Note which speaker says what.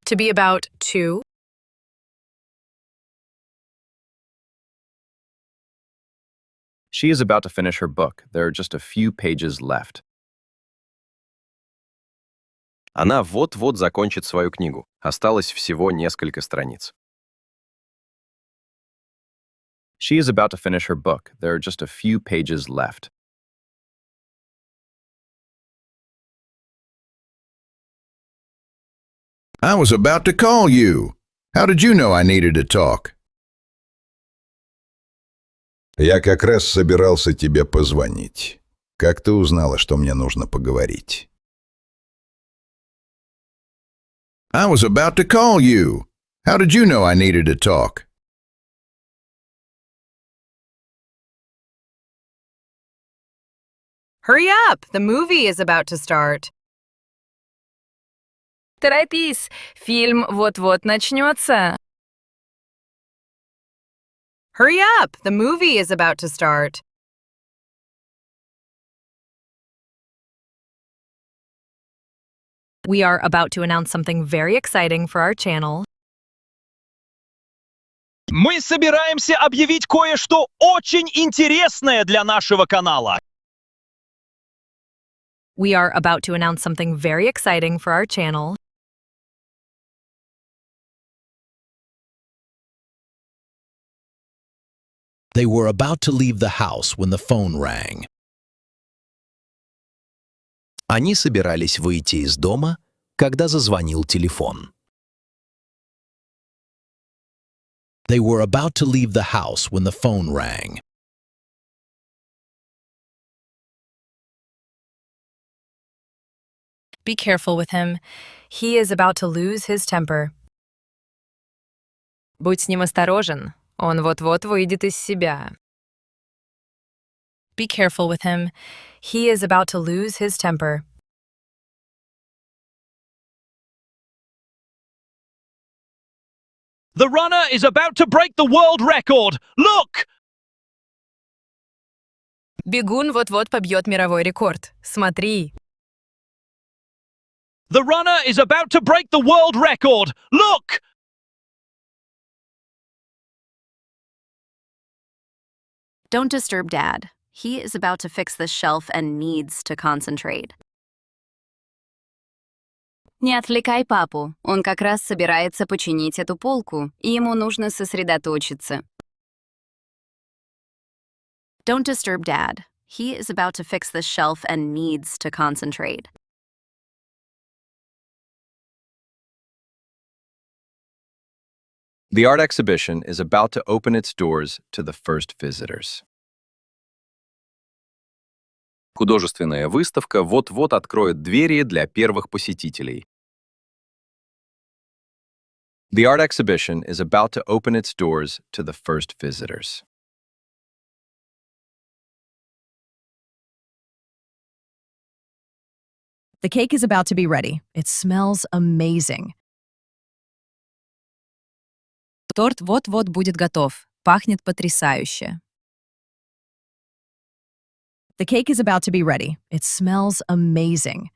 Speaker 1: To be about to.
Speaker 2: She is about to finish her book. There are just a few pages left. Она вот-вот закончит свою книгу. Осталось всего несколько страниц. She is about to finish her book. There are just a few pages left.
Speaker 3: I was about to call you. How did you know I needed to talk? Я как раз собирался тебе позвонить. Как ты узнала, что мне нужно поговорить? I was about to call you. How did you know I needed to talk?
Speaker 1: Hurry up! The movie is about to start. Торопись! Фильм вот-вот начнется. Hurry up! The movie is about to start. We are about to announce something very exciting for our channel.
Speaker 4: Мы собираемся объявить кое-что очень интересное для нашего канала.
Speaker 1: We are about to announce something very exciting for our channel.
Speaker 5: They were about to leave the house when the phone rang. Они собирались выйти из дома, когда зазвонил телефон. They were about to leave the house when the phone rang.
Speaker 1: Be careful with him. He is about to lose his temper. Будь с ним осторожен. Он вот-вот выйдет из себя. Be careful with him. He is about to lose his temper.
Speaker 4: The runner is about to break the world record. Look!
Speaker 1: Бегун вот-вот побьет мировой рекорд. Смотри.
Speaker 4: The runner is about to break the world record. Look!
Speaker 6: Don't disturb Dad. He is about to fix this shelf and needs to concentrate. Не отвлекай папу. Он как раз собирается починить эту полку, и ему нужно сосредоточиться. Don't disturb Dad. He is about to fix this shelf and needs to concentrate.
Speaker 2: The art exhibition is about to open its doors to the first visitors. Художественная выставка вот-вот откроет двери для первых посетителей. The art exhibition is about to open its doors to the first visitors.
Speaker 1: The cake is about to be ready. It smells amazing. Торт вот-вот будет готов. Пахнет потрясающе. The cake is about to be ready. It smells amazing.